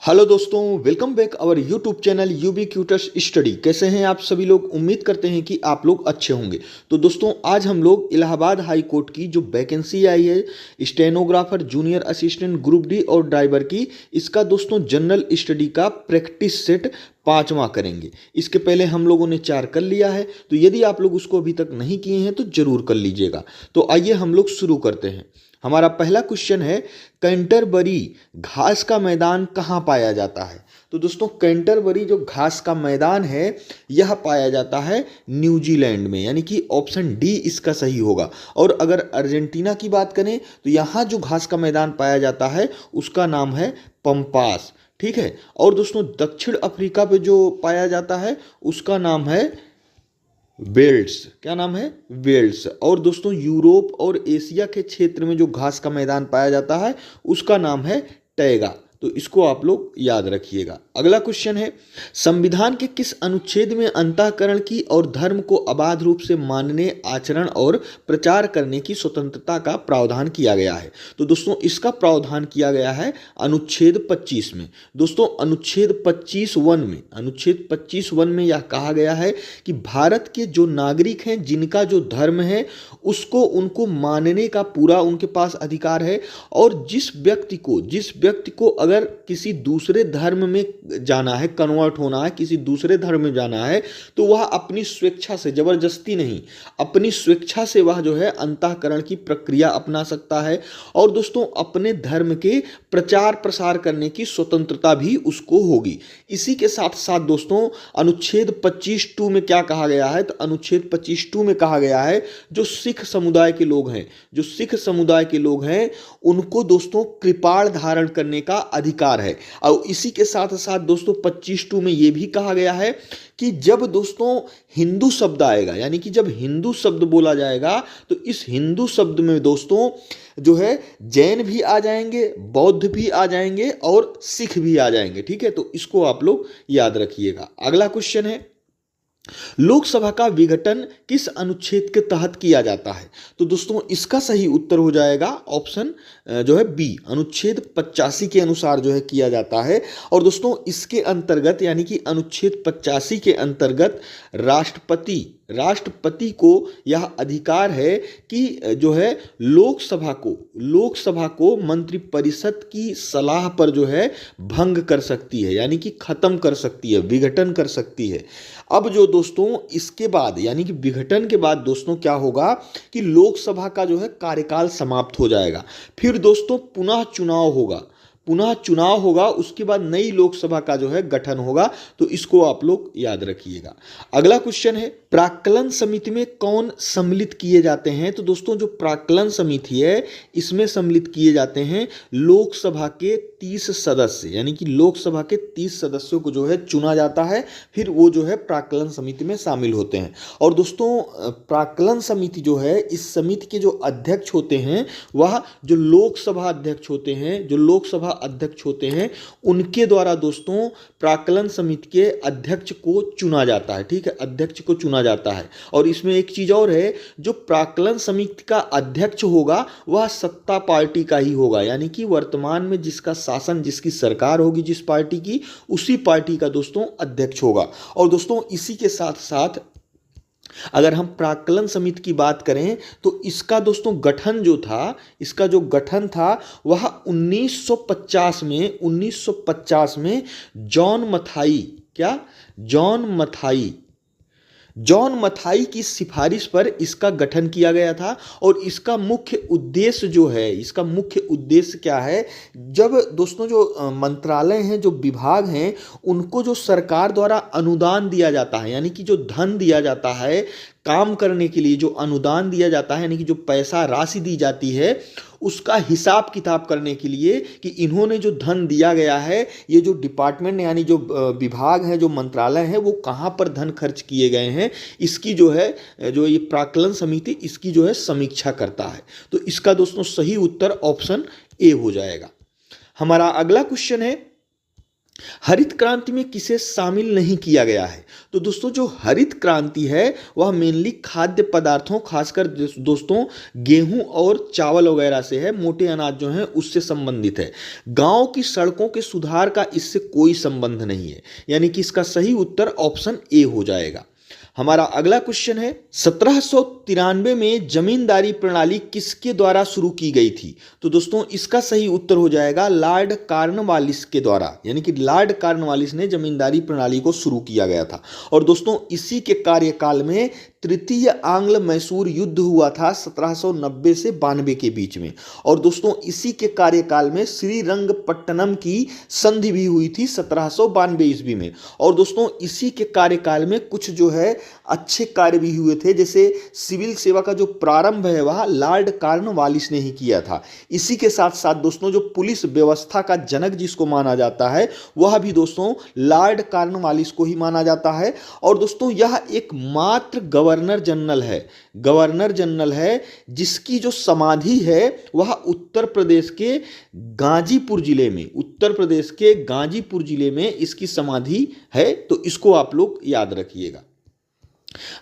Hello दोस्तों, welcome back our YouTube channel ubiquitous study. कैसे हैं आप सभी लोग? उम्मीद करते हैं कि आप लोग अच्छे होंगे। तो दोस्तों, आज हम लोग इलाहाबाद हाई कोर्ट की जो वैकेंसी आई है stenographer, junior assistant, group D और ड्राइवर की, इसका दोस्तों जनरल स्टडी का प्रैक्टिस सेट 5वां करेंगे। इसके पहले हम लोगों ने 4 कर लिया है, तो यदि आप लोग उसको अभी तक नहीं किए हैं तो जरूर कर लीजिएगा। तो आइए हम लोग शुरू करते हैं। हमारा पहला क्वेश्चन है, कैंटरबरी घास का मैदान कहाँ पाया जाता है? तो दोस्तों, कैंटरबरी जो घास का मैदान है यह पाया जाता है न्यूजीलैंड में, यानी कि ऑप्शन डी इसका सही होगा। और अगर अर्जेंटीना की बात करें तो यहाँ जो घास का मैदान पाया जाता है उसका नाम है पंपास। ठीक है। और दोस्तों, दक्षिण अफ्रीका पे जो पाया जाता है उसका नाम है वेल्स। क्या नाम है? वेल्स। और दोस्तों, यूरोप और एशिया के क्षेत्र में जो घास का मैदान पाया जाता है उसका नाम है टैगा। तो इसको आप लोग याद रखिएगा। अगला क्वेश्चन है, संविधान के किस अनुच्छेद में अंतःकरण की और धर्म को अबाध रूप से मानने, आचरण और प्रचार करने की स्वतंत्रता का प्रावधान किया गया है? तो दोस्तों, इसका प्रावधान किया गया है अनुच्छेद 25 में। दोस्तों, अनुच्छेद 25(1) में यह कहा गया है कि भारत के जो नागरिक हैं जिनका जो धर्म है उसको उनको मानने का पूरा उनके पास अधिकार है। और जिस व्यक्ति को अगर किसी दूसरे धर्म में जाना है, कन्वर्ट होना है, किसी दूसरे धर्म में जाना है, तो वह अपनी स्वेच्छा से, जबरदस्ती नहीं, अपनी स्वेच्छा से वह जो है अंतःकरण की प्रक्रिया अपना सकता है। और दोस्तों, अपने धर्म के प्रचार प्रसार करने की स्वतंत्रता भी उसको होगी। इसी के साथ साथ दोस्तों, अनुच्छेद 25(2) में क्या कहा गया है? तो अनुच्छेद 25(2) में कहा गया है जो सिख समुदाय के लोग हैं उनको दोस्तों कृपाण धारण करने का अधिकार है। और इसी के साथ साथ दोस्तों 25(2) में यह भी कहा गया है कि जब दोस्तों हिंदू शब्द आएगा, यानी कि जब हिंदू शब्द बोला जाएगा तो इस हिंदू शब्द में दोस्तों जो है जैन भी आ जाएंगे, बौद्ध भी आ जाएंगे और सिख भी आ जाएंगे। ठीक है। तो इसको आप लोग याद रखिएगा। अगला क्वेश्चन है, लोकसभा का विघटन किस अनुच्छेद के तहत किया जाता है? तो दोस्तों, इसका सही उत्तर हो जाएगा ऑप्शन जो है बी, अनुच्छेद 85 के अनुसार जो है किया जाता है। और दोस्तों, इसके अंतर्गत, यानी कि अनुच्छेद 85 के अंतर्गत राष्ट्रपति को यह अधिकार है कि जो है लोकसभा को मंत्रिपरिषद की सलाह पर जो है भंग कर सकती है, यानी कि खत्म कर सकती है, विघटन कर सकती है। अब जो दोस्तों इसके बाद, यानी कि विघटन के बाद दोस्तों क्या होगा कि लोकसभा का जो है कार्यकाल समाप्त हो जाएगा। फिर दोस्तों पुनः चुनाव होगा, उसके बाद नई लोकसभा का जो है गठन होगा। तो इसको आप लोग याद रखिएगा। अगला क्वेश्चन है, प्राक्कलन समिति में कौन सम्मिलित किए जाते हैं? तो दोस्तों, जो प्राक्कलन समिति है इसमें सम्मिलित किए जाते हैं लोकसभा के 30 सदस्य, यानी कि लोकसभा के 30 सदस्यों को जो है चुना जाता है, फिर वो जो है प्राक्कलन समिति में शामिल होते हैं। और दोस्तों, प्राक्कलन समिति जो है, इस समिति के जो अध्यक्ष होते हैं वह जो लोकसभा अध्यक्ष होते हैं उनके द्वारा दोस्तों प्राक्कलन समिति के अध्यक्ष को चुना जाता है। ठीक है, अध्यक्ष को चुना जाता है। और इसमें एक चीज और है, जो प्राक्कलन समिति का अध्यक्ष होगा वह सत्ता पार्टी का ही होगा, यानी कि वर्तमान में जिसका शासन, जिसकी सरकार होगी जिस पार्टी की, उसी पार्टी का दोस्तों अध्यक्ष होगा। और दोस्तों, इसी के साथ साथ अगर हम प्राक्कलन समिति की बात करें तो इसका दोस्तों गठन जो था वह 1950 में जॉन मथाई की सिफारिश पर इसका गठन किया गया था। और इसका मुख्य उद्देश्य क्या है? जब दोस्तों जो मंत्रालय हैं, जो विभाग हैं, उनको जो सरकार द्वारा अनुदान दिया जाता है, यानी कि जो धन दिया जाता है काम करने के लिए, जो अनुदान दिया जाता है, यानी कि जो पैसा राशि दी जाती है, उसका हिसाब किताब करने के लिए कि इन्होंने जो धन दिया गया है, ये जो डिपार्टमेंट यानी जो विभाग है, जो मंत्रालय है, वो कहाँ पर धन खर्च किए गए हैं, इसकी जो ये प्राक्कलन समिति इसकी जो है समीक्षा करता है। तो इसका दोस्तों सही उत्तर ऑप्शन ए हो जाएगा। हमारा अगला क्वेश्चन है, हरित क्रांति में किसे शामिल नहीं किया गया है? तो दोस्तों जो हरित क्रांति है वह मेनली खाद्य पदार्थों, खासकर दोस्तों गेहूं और चावल वगैरह से है, मोटे अनाज जो हैं उससे संबंधित है। गांव की सड़कों के सुधार का इससे कोई संबंध नहीं है, यानी कि इसका सही उत्तर ऑप्शन ए हो जाएगा। हमारा अगला क्वेश्चन है 1793 में जमींदारी प्रणाली किसके द्वारा शुरू की गई थी? तो दोस्तों इसका सही उत्तर हो जाएगा लॉर्ड कॉर्नवालिस के द्वारा, यानी कि लॉर्ड कॉर्नवालिस ने जमींदारी प्रणाली को शुरू किया गया था। और दोस्तों इसी के कार्यकाल में तृतीय आंग्ल मैसूर युद्ध हुआ था 1790 से 92 के बीच में। और दोस्तों इसी के कार्यकाल में श्रीरंगपट्टनम की संधि भी हुई थी 1792 ईस्वी में। और दोस्तों इसी के कार्यकाल में कुछ जो है अच्छे कार्य भी हुए थे, जैसे सिविल सेवा का जो प्रारंभ है वह लॉर्ड कॉर्नवालिस ने ही किया था। इसी के साथ साथ दोस्तों जो पुलिस व्यवस्था का जनक जिसको माना जाता है वह भी दोस्तों लॉर्ड कॉर्नवालिस को ही माना जाता है। और दोस्तों यह एकमात्र गवर्नर जनरल है जिसकी जो समाधि है वह उत्तर प्रदेश के गाजीपुर जिले में इसकी समाधि है। तो इसको आप लोग याद रखिएगा।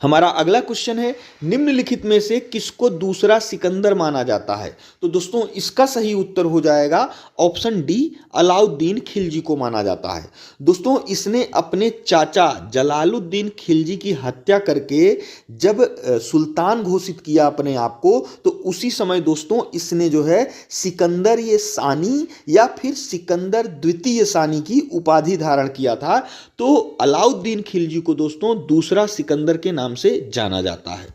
हमारा अगला क्वेश्चन है निम्नलिखित में से किसको दूसरा सिकंदर माना जाता है? तो दोस्तों इसका सही उत्तर हो जाएगा ऑप्शन डी, अलाउद्दीन खिलजी को माना जाता है। दोस्तों इसने अपने चाचा जलालुद्दीन खिलजी की हत्या करके जब सुल्तान घोषित किया अपने आप को, तो उसी समय दोस्तों इसने जो है सिकंदर ये सानी या फिर सिकंदर द्वितीय सानी की उपाधि धारण किया था। तो अलाउद्दीन खिलजी को दोस्तों दूसरा सिकंदर के नाम से जाना जाता है।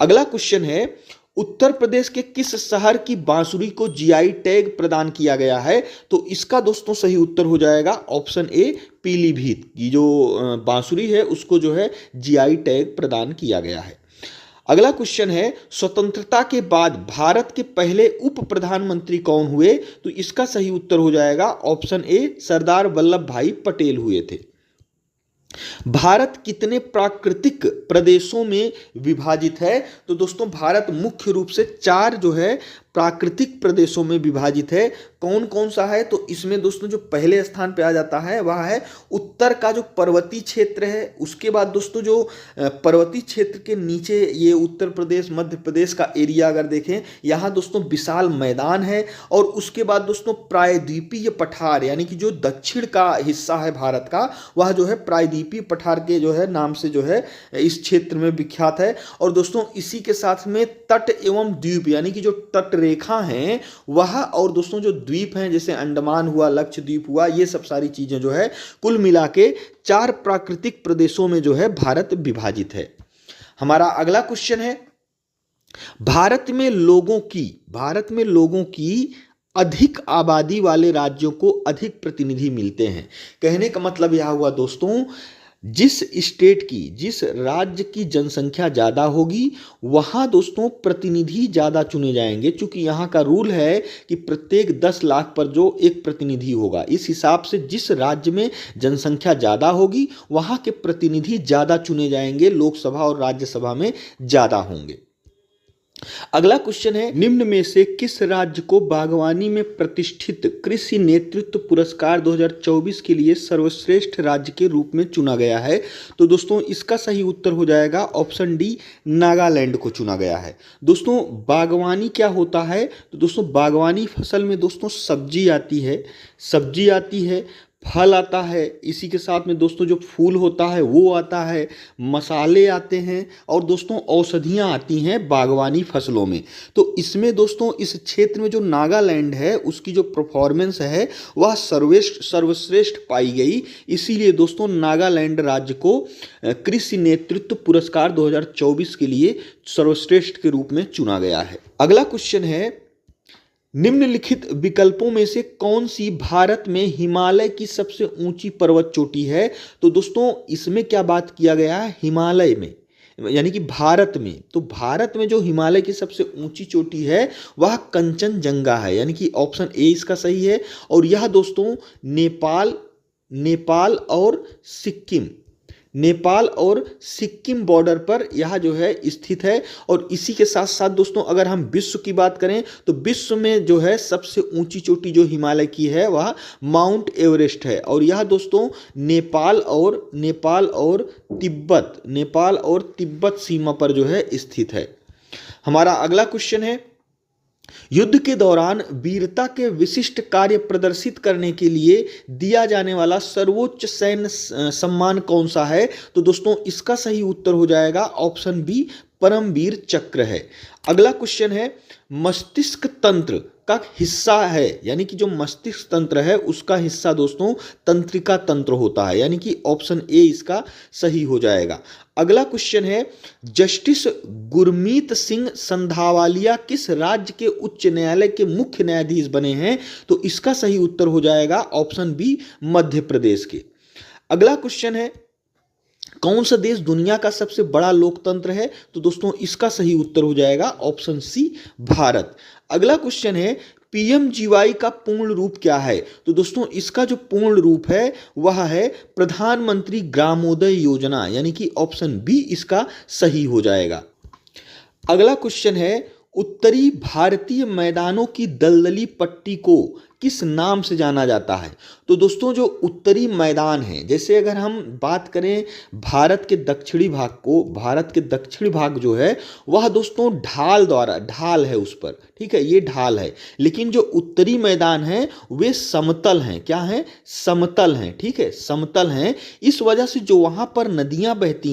अगला क्वेश्चन है उत्तर प्रदेश के किस शहर की बांसुरी को जीआई टैग प्रदान किया गया है? तो इसका दोस्तों सही उत्तर हो जाएगा ऑप्शन ए, पीलीभीत की जो बांसुरी है उसको जो है जीआई टैग प्रदान किया गया है। अगला क्वेश्चन है स्वतंत्रता के बाद भारत के पहले उप प्रधानमंत्री कौन हुए? तो इसका सही उत्तर हो जाएगा ऑप्शन ए, सरदार वल्लभ भाई पटेल हुए थे। भारत कितने प्राकृतिक प्रदेशों में विभाजित है? तो दोस्तों भारत मुख्य रूप से 4 जो है प्राकृतिक प्रदेशों में विभाजित है। कौन कौन सा है? तो इसमें दोस्तों जो पहले स्थान पे आ जाता है वह है उत्तर का जो पर्वतीय क्षेत्र है। उसके बाद दोस्तों जो पर्वतीय क्षेत्र के नीचे ये उत्तर प्रदेश मध्य प्रदेश का एरिया अगर देखें, यहाँ दोस्तों विशाल मैदान है। और उसके बाद दोस्तों प्रायद्वीपीय पठार, यानी कि जो दक्षिण का हिस्सा है भारत का वह जो है प्रायद्वीपीय पठार के जो है नाम से जो है इस क्षेत्र में विख्यात है। और दोस्तों इसी के साथ में तट एवं द्वीप, यानी कि जो तट रेखा हैं वह, और दोस्तों जो द्वीप हैं जैसे अंडमान हुआ, लक्षद्वीप हुआ, ये सब सारी चीजें जो है कुल मिला के 4 प्राकृतिक प्रदेशों में जो है भारत विभाजित है। हमारा अगला क्वेश्चन है भारत में लोगों की अधिक आबादी वाले राज्यों को अधिक प्रतिनिधि मिलते हैं। कहने का मतलब यह हुआ दोस्तों जिस राज्य की जनसंख्या ज़्यादा होगी वहाँ दोस्तों प्रतिनिधि ज़्यादा चुने जाएंगे, क्योंकि यहाँ का रूल है कि प्रत्येक 10 लाख पर जो एक प्रतिनिधि होगा। इस हिसाब से जिस राज्य में जनसंख्या ज़्यादा होगी वहाँ के प्रतिनिधि ज़्यादा चुने जाएंगे, लोकसभा और राज्यसभा में ज़्यादा होंगे। अगला क्वेश्चन है निम्न में से किस राज्य को बागवानी में प्रतिष्ठित कृषि नेतृत्व पुरस्कार 2024 के लिए सर्वश्रेष्ठ राज्य के रूप में चुना गया है? तो दोस्तों इसका सही उत्तर हो जाएगा ऑप्शन डी, नागालैंड को चुना गया है। दोस्तों बागवानी क्या होता है? तो दोस्तों बागवानी फसल में दोस्तों सब्जी आती है, फल आता है, इसी के साथ में दोस्तों जो फूल होता है वो आता है, मसाले आते हैं और दोस्तों औषधियाँ आती हैं बागवानी फसलों में। तो इसमें दोस्तों इस क्षेत्र में जो नागालैंड है उसकी जो परफॉर्मेंस है वह सर्वश्रेष्ठ पाई गई। इसीलिए दोस्तों नागालैंड राज्य को कृषि नेतृत्व पुरस्कार 2024 के लिए सर्वश्रेष्ठ के रूप में चुना गया है। अगला क्वेश्चन है निम्नलिखित विकल्पों में से कौन सी भारत में हिमालय की सबसे ऊंची पर्वत चोटी है? तो दोस्तों इसमें क्या बात किया गया है हिमालय में, यानी कि भारत में। तो भारत में जो हिमालय की सबसे ऊंची चोटी है वह कंचनजंगा है, यानी कि ऑप्शन ए इसका सही है। और यह दोस्तों नेपाल और नेपाल और सिक्किम बॉर्डर पर यह जो है स्थित है। और इसी के साथ साथ दोस्तों अगर हम विश्व की बात करें तो विश्व में जो है सबसे ऊंची चोटी जो हिमालय की है वह माउंट एवरेस्ट है। और यह दोस्तों नेपाल और तिब्बत सीमा पर जो है स्थित है। हमारा अगला क्वेश्चन है, युद्ध के दौरान वीरता के विशिष्ट कार्य प्रदर्शित करने के लिए दिया जाने वाला सर्वोच्च सैन्य सम्मान कौन सा है? तो दोस्तों इसका सही उत्तर हो जाएगा ऑप्शन बी, परमवीर चक्र है। अगला क्वेश्चन है, मस्तिष्क तंत्र का हिस्सा है, यानी कि जो मस्तिष्क तंत्र है उसका हिस्सा दोस्तों तंत्रिका तंत्र होता है, यानी कि ऑप्शन ए इसका सही हो जाएगा। अगला क्वेश्चन है, जस्टिस गुरमीत सिंह संधावालिया किस राज्य के उच्च न्यायालय के मुख्य न्यायाधीश बने हैं? तो इसका सही उत्तर हो जाएगा ऑप्शन बी, मध्य प्रदेश के। अगला क्वेश्चन है, कौन सा देश दुनिया का सबसे बड़ा लोकतंत्र है? तो दोस्तों इसका सही उत्तर हो जाएगा ऑप्शन सी, भारत। अगला क्वेश्चन है, पीएमजीवाई का पूर्ण रूप क्या है? तो दोस्तों इसका जो पूर्ण रूप है वह है प्रधानमंत्री ग्रामोदय योजना, यानी कि ऑप्शन बी इसका सही हो जाएगा। अगला क्वेश्चन है, उत्तरी भारतीय मैदानों की दलदली पट्टी को किस नाम से जाना जाता है? तो दोस्तों जो उत्तरी मैदान है, जैसे अगर हम बात करें भारत के दक्षिणी भाग को, भारत के दक्षिणी भाग जो है वह दोस्तों ढाल है उस पर, ठीक है, ये ढाल है। लेकिन जो उत्तरी मैदान है वे समतल हैं। क्या हैं? समतल हैं, ठीक है, समतल हैं। इस वजह से जो वहाँ पर नदियाँ बहती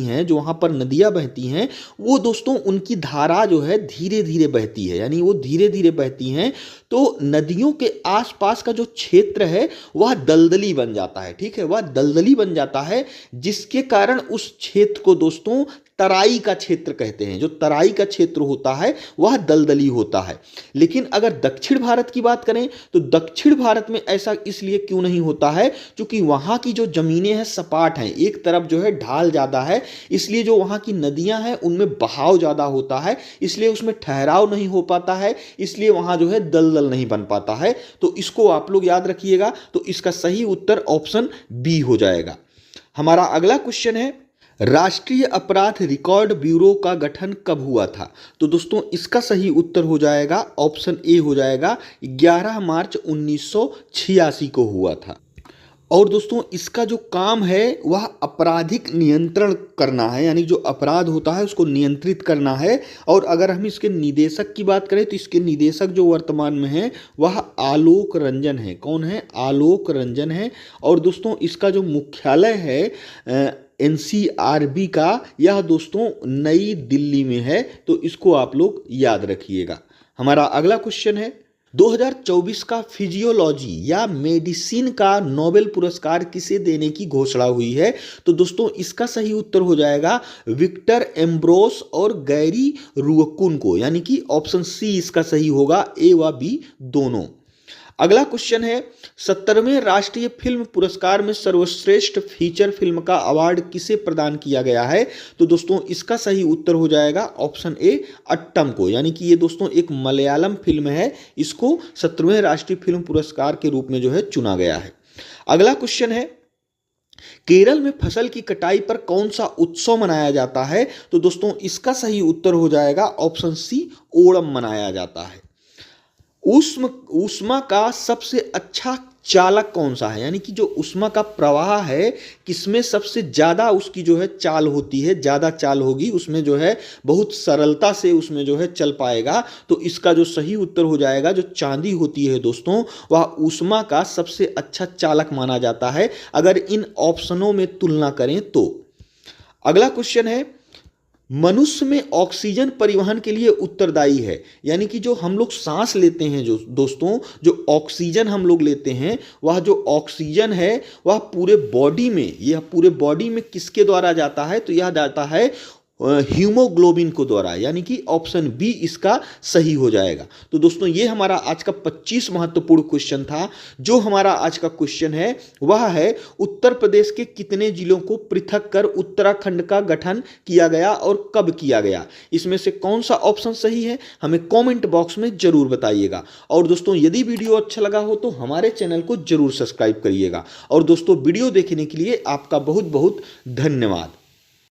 हैं वो दोस्तों उनकी धारा जो है धीरे धीरे बहती है, यानी वो धीरे धीरे बहती हैं। तो नदियों के आसपास का जो क्षेत्र है वह दलदली बन जाता है, ठीक है, वह दलदली बन जाता है, जिसके कारण उस क्षेत्र को दोस्तों तराई का क्षेत्र कहते हैं। जो तराई का क्षेत्र होता है वह दलदली होता है। लेकिन अगर दक्षिण भारत की बात करें तो दक्षिण भारत में ऐसा इसलिए क्यों नहीं होता है, क्योंकि वहाँ की जो जमीनें हैं सपाट हैं, एक तरफ जो है ढाल ज़्यादा है, इसलिए जो वहाँ की नदियाँ हैं उनमें बहाव ज़्यादा होता है, इसलिए उसमें ठहराव नहीं हो पाता है, इसलिए वहाँ जो है दलदल नहीं बन पाता है। तो इसको आप लोग याद रखिएगा। तो इसका सही उत्तर ऑप्शन बी हो जाएगा। हमारा अगला क्वेश्चन है, राष्ट्रीय अपराध रिकॉर्ड ब्यूरो का गठन कब हुआ था? तो दोस्तों इसका सही उत्तर हो जाएगा ऑप्शन ए हो जाएगा, 11 मार्च 1986 को हुआ था। और दोस्तों इसका जो काम है वह आपराधिक नियंत्रण करना है, यानी जो अपराध होता है उसको नियंत्रित करना है। और अगर हम इसके निदेशक की बात करें तो इसके निदेशक जो वर्तमान में है वह आलोक रंजन है। कौन है? आलोक रंजन है। और दोस्तों इसका जो मुख्यालय है एनसीआरबी का, यह दोस्तों नई दिल्ली में है। तो इसको आप लोग याद रखिएगा। हमारा अगला क्वेश्चन है, 2024 का फिजियोलॉजी या मेडिसिन का नोबेल पुरस्कार किसे देने की घोषणा हुई है? तो दोस्तों इसका सही उत्तर हो जाएगा विक्टर एम्ब्रोस और गैरी रुअकुन को, यानी कि ऑप्शन सी इसका सही होगा, ए व बी दोनों। अगला क्वेश्चन है, 70वें राष्ट्रीय फिल्म पुरस्कार में सर्वश्रेष्ठ फीचर फिल्म का अवार्ड किसे प्रदान किया गया है? तो दोस्तों इसका सही उत्तर हो जाएगा ऑप्शन ए, अट्टम को, यानी कि ये दोस्तों एक मलयालम फिल्म है, इसको 70वें राष्ट्रीय फिल्म पुरस्कार के रूप में जो है चुना गया है। अगला क्वेश्चन है, केरल में फसल की कटाई पर कौन सा उत्सव मनाया जाता है? तो दोस्तों इसका सही उत्तर हो जाएगा ऑप्शन सी, ओणम मनाया जाता है। ऊष्मा का सबसे अच्छा चालक कौन सा है, यानी कि जो ऊष्मा का प्रवाह है किसमें सबसे ज़्यादा उसकी जो है चाल होती है, ज़्यादा चाल होगी, उसमें जो है बहुत सरलता से उसमें जो है चल पाएगा। तो इसका जो सही उत्तर हो जाएगा, जो चांदी होती है दोस्तों वह ऊष्मा का सबसे अच्छा चालक माना जाता है अगर इन ऑप्शनों में तुलना करें तो। अगला क्वेश्चन है, मनुष्य में ऑक्सीजन परिवहन के लिए उत्तरदायी है, यानी कि जो हम लोग सांस लेते हैं जो दोस्तों, जो ऑक्सीजन हम लोग लेते हैं, वह जो ऑक्सीजन है वह पूरे बॉडी में किसके द्वारा जाता है? तो यह जाता है हीमोग्लोबिन को द्वारा, यानी कि ऑप्शन बी इसका सही हो जाएगा। तो दोस्तों ये हमारा आज का 25 महत्वपूर्ण क्वेश्चन था। जो हमारा आज का क्वेश्चन है वह है उत्तर प्रदेश के कितने जिलों को पृथक कर उत्तराखंड का गठन किया गया और कब किया गया। इसमें से कौन सा ऑप्शन सही है हमें कमेंट बॉक्स में जरूर बताइएगा। और दोस्तों यदि वीडियो अच्छा लगा हो तो हमारे चैनल को जरूर सब्सक्राइब करिएगा। और दोस्तों वीडियो देखने के लिए आपका बहुत बहुत धन्यवाद।